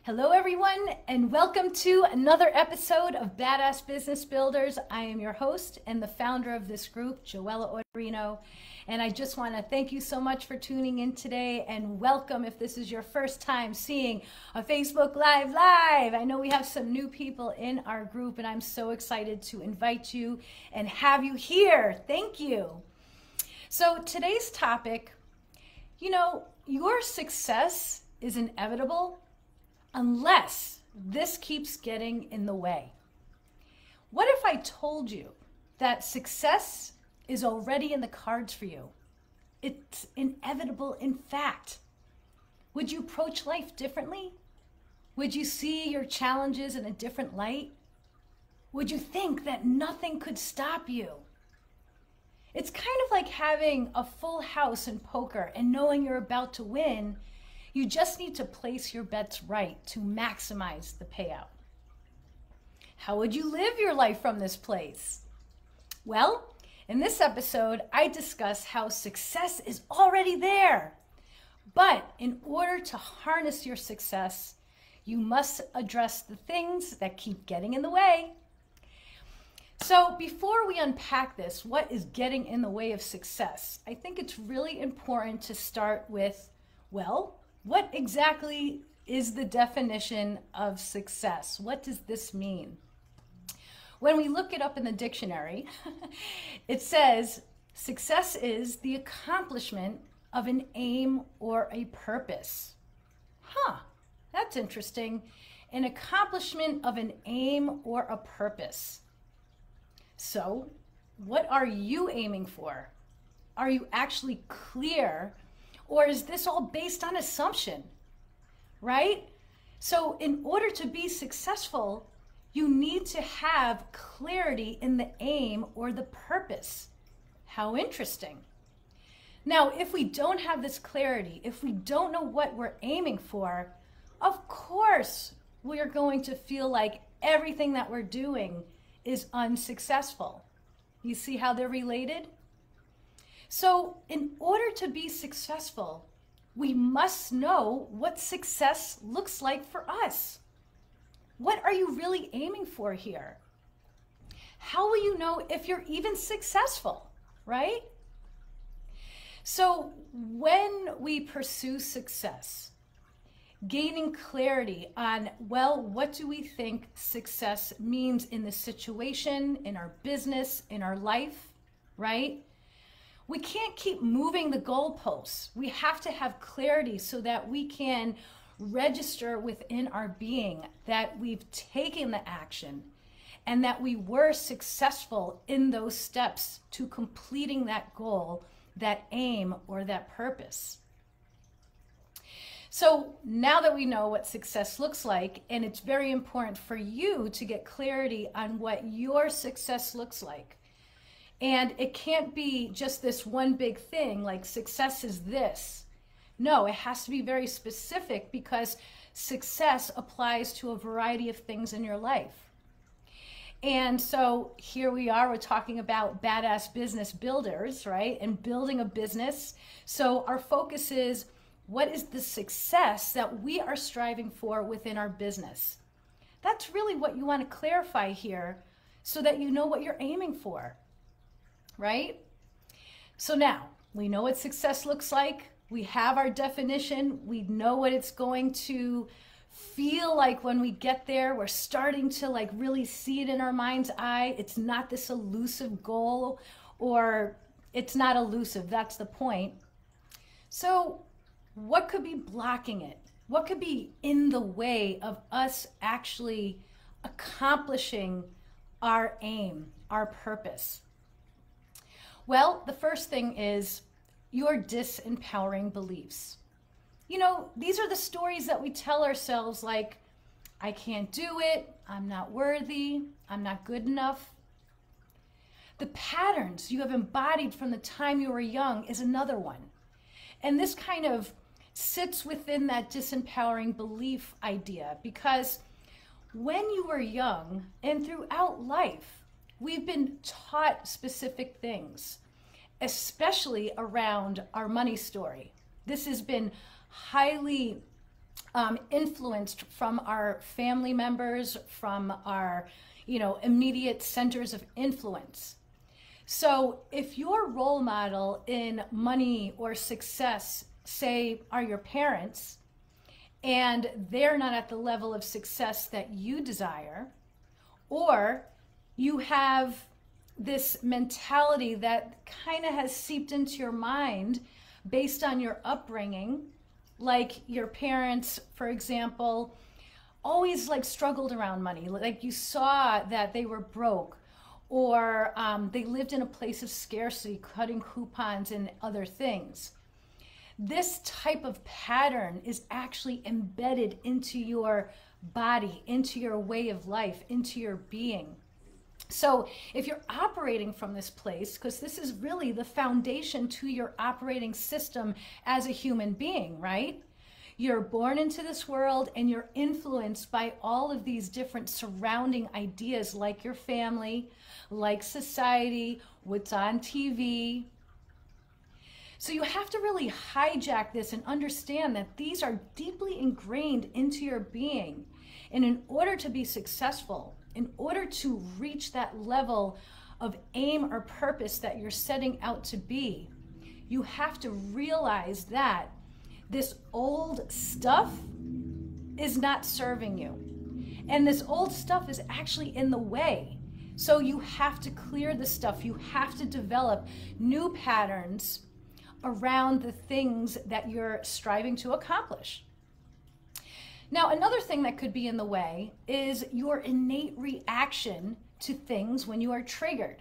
Hello everyone, and welcome to another episode of Badass Business Builders. I am your host and the founder of this group, Joella Odorino, and I just want to thank you so much for tuning in today, and welcome if this is your first time seeing a Facebook Live. I know we have some new people in our group, and I'm so excited to invite you and have you here. Thank you. So today's topic, your success is inevitable unless this keeps getting in the way. What if I told you that success is already in the cards for you? It's inevitable, in fact. Would you approach life differently? Would you see your challenges in a different light? Would you think that nothing could stop you? It's kind of like having a full house in poker and knowing you're about to win. You just need to place your bets right to maximize the payout. How would you live your life from this place? Well, in this episode, I discuss how success is already there. But in order to harness your success, you must address the things that keep getting in the way. So before we unpack this, what is getting in the way of success? I think it's really important to start with, what exactly is the definition of success? What does this mean? When we look it up in the dictionary, it says success is the accomplishment of an aim or a purpose. That's interesting. An accomplishment of an aim or a purpose. So, what are you aiming for? Are you actually clear? Or is this all based on assumption, right? So in order to be successful, you need to have clarity in the aim or the purpose. How interesting. Now, if we don't have this clarity, if we don't know what we're aiming for, of course, we are going to feel like everything that we're doing is unsuccessful. You see how they're related? So in order to be successful, we must know what success looks like for us. What are you really aiming for here? How will you know if you're even successful, right? So when we pursue success, gaining clarity on, what do we think success means in the situation, in our business, in our life, right? We can't keep moving the goalposts. We have to have clarity so that we can register within our being that we've taken the action and that we were successful in those steps to completing that goal, that aim, or that purpose. So now that we know what success looks like, and it's very important for you to get clarity on what your success looks like. And it can't be just this one big thing like success is this. No, it has to be very specific because success applies to a variety of things in your life. And so here we are, we're talking about badass business builders, right? And building a business. So our focus is, what is the success that we are striving for within our business? That's really what you want to clarify here so that you know what you're aiming for. Right? So now we know what success looks like. We have our definition. We know what it's going to feel like when we get there. We're starting to really see it in our mind's eye. It's not this elusive goal, or it's not elusive. That's the point. So what could be blocking it? What could be in the way of us actually accomplishing our aim, our purpose? Well, the first thing is your disempowering beliefs. These are the stories that we tell ourselves like, I can't do it, I'm not worthy, I'm not good enough. The patterns you have embodied from the time you were young is another one. And this kind of sits within that disempowering belief idea because when you were young and throughout life, we've been taught specific things, especially around our money story. This has been highly influenced from our family members, from our, immediate centers of influence. So if your role model in money or success, say, are your parents, and they're not at the level of success that you desire, or you have this mentality that kind of has seeped into your mind based on your upbringing, like your parents, for example, always like struggled around money, like you saw that they were broke, or they lived in a place of scarcity, cutting coupons and other things. This type of pattern is actually embedded into your body, into your way of life, into your being. So if you're operating from this place, because this is really the foundation to your operating system as a human being, right? You're born into this world and you're influenced by all of these different surrounding ideas, like your family, like society, what's on TV. So you have to really hijack this and understand that these are deeply ingrained into your being. And in order to be successful, in order to reach that level of aim or purpose that you're setting out to be, you have to realize that this old stuff is not serving you. And this old stuff is actually in the way. So you have to clear the stuff. You have to develop new patterns around the things that you're striving to accomplish. Now, another thing that could be in the way is your innate reaction to things when you are triggered.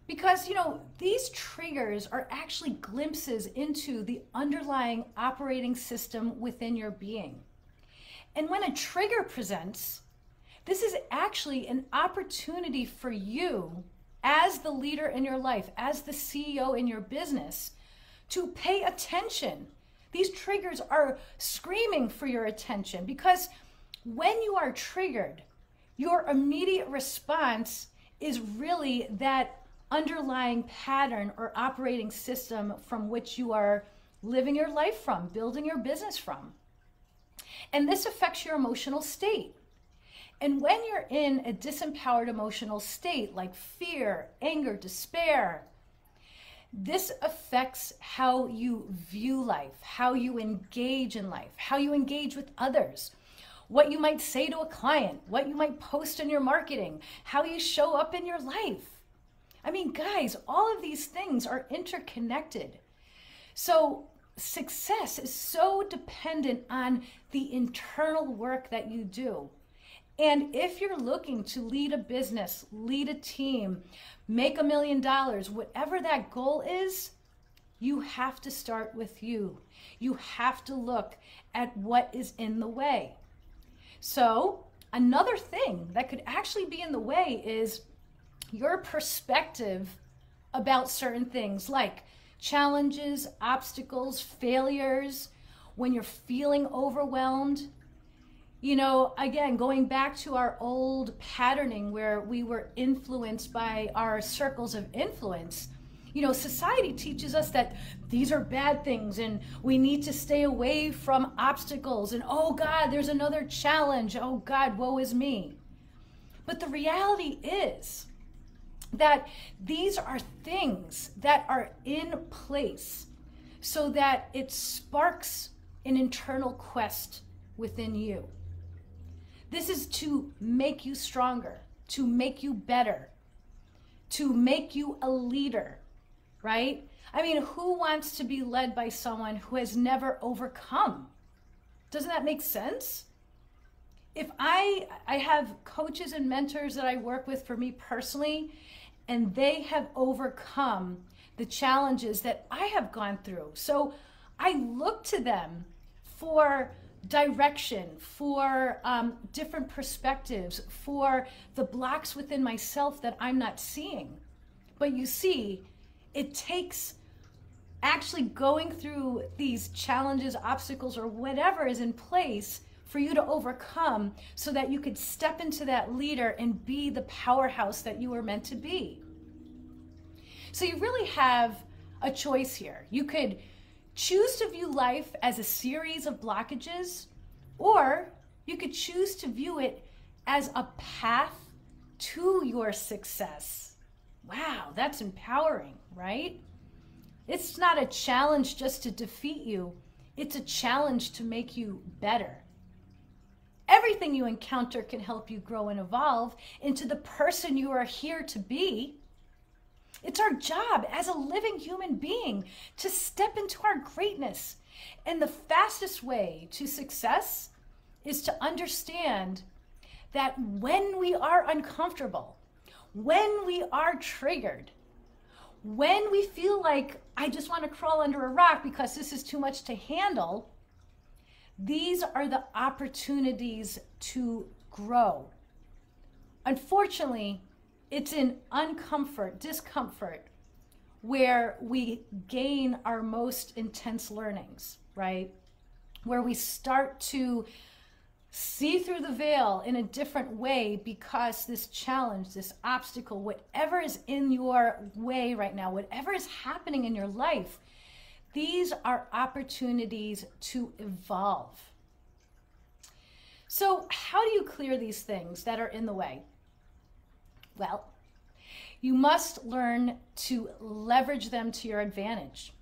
Because, these triggers are actually glimpses into the underlying operating system within your being. And when a trigger presents, this is actually an opportunity for you as the leader in your life, as the CEO in your business, to pay attention. These triggers are screaming for your attention, because when you are triggered, your immediate response is really that underlying pattern or operating system from which you are living your life from, building your business from. And this affects your emotional state. And when you're in a disempowered emotional state, like fear, anger, despair, this affects how you view life, how you engage in life, how you engage with others, what you might say to a client, what you might post in your marketing, how you show up in your life. I mean, guys, all of these things are interconnected. So success is so dependent on the internal work that you do. And if you're looking to lead a business, lead a team, make $1 million, whatever that goal is, you have to start with you. You have to look at what is in the way. So another thing that could actually be in the way is your perspective about certain things, like challenges, obstacles, failures, when you're feeling overwhelmed. Again, going back to our old patterning where we were influenced by our circles of influence, society teaches us that these are bad things and we need to stay away from obstacles, and oh God, there's another challenge. Oh God, woe is me. But the reality is that these are things that are in place so that it sparks an internal quest within you. This is to make you stronger, to make you better, to make you a leader, right? I mean, who wants to be led by someone who has never overcome? Doesn't that make sense? If I have coaches and mentors that I work with for me personally, and they have overcome the challenges that I have gone through. So I look to them for direction, for different perspectives, for the blocks within myself that I'm not seeing. But you see, it takes actually going through these challenges, obstacles, or whatever is in place for you to overcome so that you could step into that leader and be the powerhouse that you were meant to be. So you really have a choice here. You could Choose to view life as a series of blockages, or you could choose to view it as a path to your success. Wow, that's empowering, right? It's not a challenge just to defeat you. It's a challenge to make you better. Everything you encounter can help you grow and evolve into the person you are here to be. It's our job as a living human being to step into our greatness. And the fastest way to success is to understand that when we are uncomfortable, when we are triggered, when we feel like I just want to crawl under a rock because this is too much to handle, these are the opportunities to grow. Unfortunately, it's in discomfort, where we gain our most intense learnings, right? Where we start to see through the veil in a different way because this challenge, this obstacle, whatever is in your way right now, whatever is happening in your life, these are opportunities to evolve. So how do you clear these things that are in the way? Well, you must learn to leverage them to your advantage.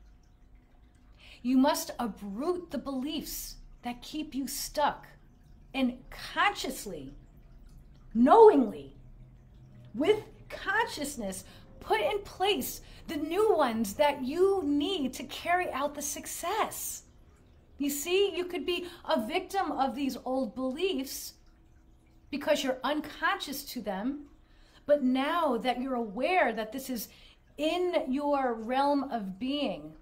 You must uproot the beliefs that keep you stuck and consciously, knowingly, with consciousness, put in place the new ones that you need to carry out the success. You see, you could be a victim of these old beliefs because you're unconscious to them. But now that you're aware that this is in your realm of being,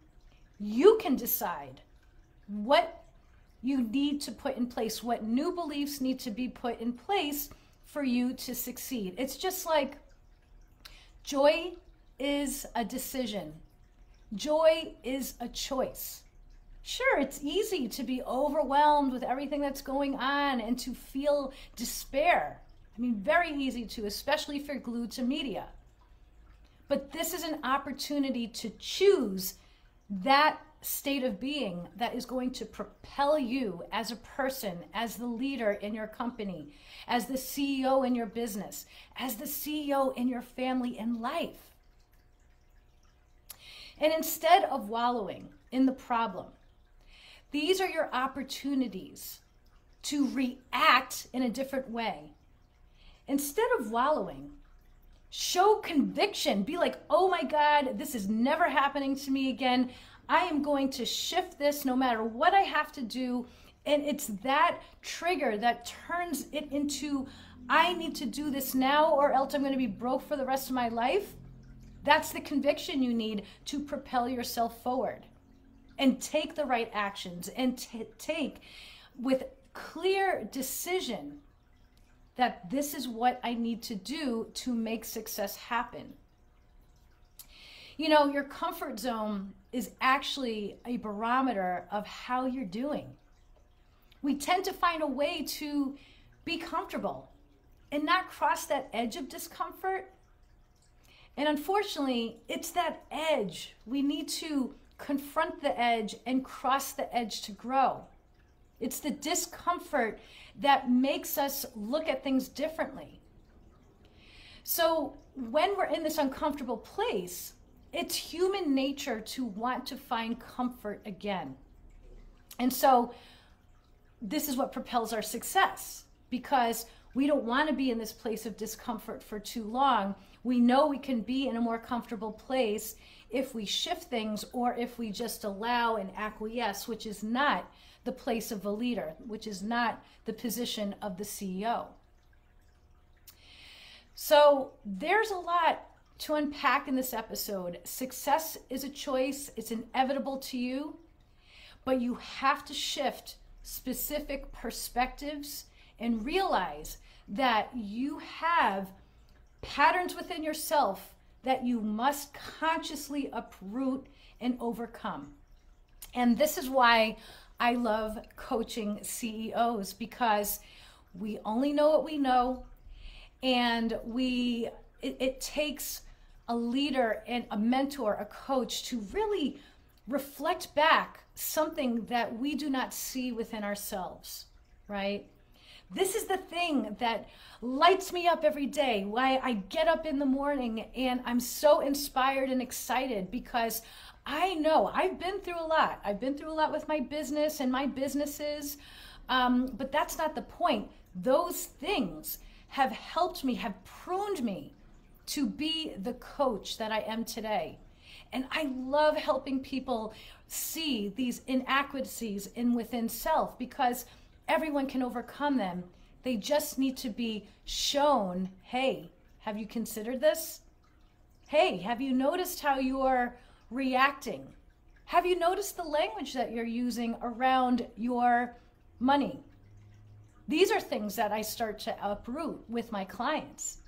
you can decide what you need to put in place, what new beliefs need to be put in place for you to succeed. It's just like joy is a decision. Joy is a choice. Sure, it's easy to be overwhelmed with everything that's going on and to feel despair. I mean, very easy to, especially if you're glued to media. But this is an opportunity to choose that state of being that is going to propel you as a person, as the leader in your company, as the CEO in your business, as the CEO in your family and life. And instead of wallowing in the problem, these are your opportunities to react in a different way. Instead of wallowing, show conviction. Be like, oh my God, this is never happening to me again. I am going to shift this no matter what I have to do. And it's that trigger that turns it into, I need to do this now or else I'm going to be broke for the rest of my life. That's the conviction you need to propel yourself forward and take the right actions and take with clear decision that this is what I need to do to make success happen. You know, your comfort zone is actually a barometer of how you're doing. We tend to find a way to be comfortable and not cross that edge of discomfort. And unfortunately, it's that edge. We need to confront the edge and cross the edge to grow. It's the discomfort that makes us look at things differently. So when we're in this uncomfortable place, it's human nature to want to find comfort again. And so this is what propels our success, because we don't want to be in this place of discomfort for too long. We know we can be in a more comfortable place if we shift things or if we just allow and acquiesce, which is not the place of a leader, which is not the position of the CEO. So there's a lot to unpack in this episode. Success is a choice. It's inevitable to you, but you have to shift specific perspectives and realize that you have patterns within yourself that you must consciously uproot and overcome. And this is why I love coaching CEOs, because we only know what we know, and it takes a leader and a mentor, a coach, to really reflect back something that we do not see within ourselves, right? This is the thing that lights me up every day, why I get up in the morning and I'm so inspired and excited, because I know I've been through a lot. I've been through a lot with my business and my businesses, but that's not the point. Those things have helped me, have pruned me to be the coach that I am today. And I love helping people see these inadequacies in within self, because everyone can overcome them. They just need to be shown, hey, have you considered this? Hey, have you noticed how you are reacting? Have you noticed the language that you're using around your money? These are things that I start to uproot with my clients.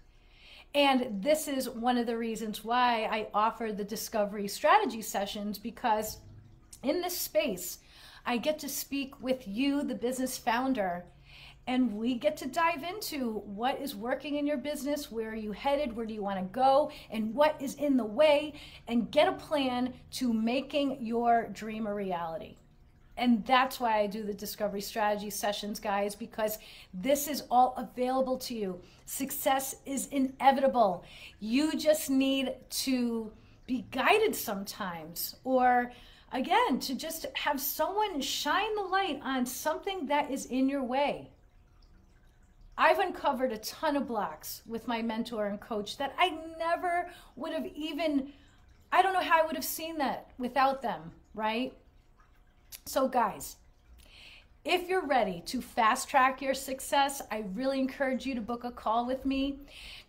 And this is one of the reasons why I offer the discovery strategy sessions, because in this space, I get to speak with you, the business founder, and we get to dive into what is working in your business, where are you headed, where do you want to go, and what is in the way, and get a plan to making your dream a reality. And that's why I do the discovery strategy sessions, guys, because this is all available to you. Success is inevitable. You just need to be guided sometimes, or again, to just have someone shine the light on something that is in your way. I've uncovered a ton of blocks with my mentor and coach that I never would have even, I don't know how I would have seen that without them, right? So guys, if you're ready to fast track your success, I really encourage you to book a call with me.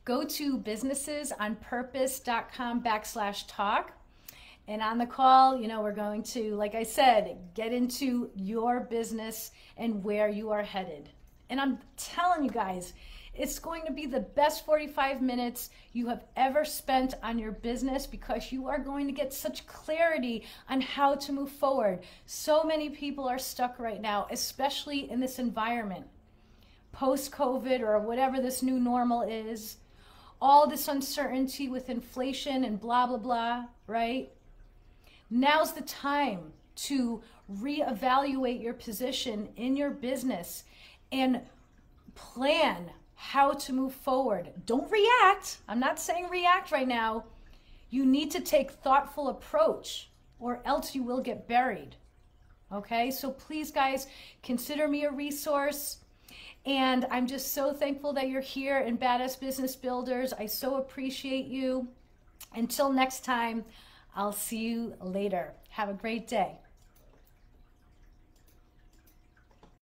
Go to businessesonpurpose.com/talk. And on the call, we're going to, like I said, get into your business and where you are headed. And I'm telling you guys, it's going to be the best 45 minutes you have ever spent on your business, because you are going to get such clarity on how to move forward. So many people are stuck right now, especially in this environment, post-COVID or whatever this new normal is. All this uncertainty with inflation and blah, blah, blah, right? Now's the time to reevaluate your position in your business and plan how to move forward. Don't react. I'm not saying react right now. You need to take thoughtful approach, or else you will get buried. Okay, so please guys, consider me a resource. And I'm just so thankful that you're here in Badass Business Builders. I so appreciate you. Until next time, I'll see you later. Have a great day.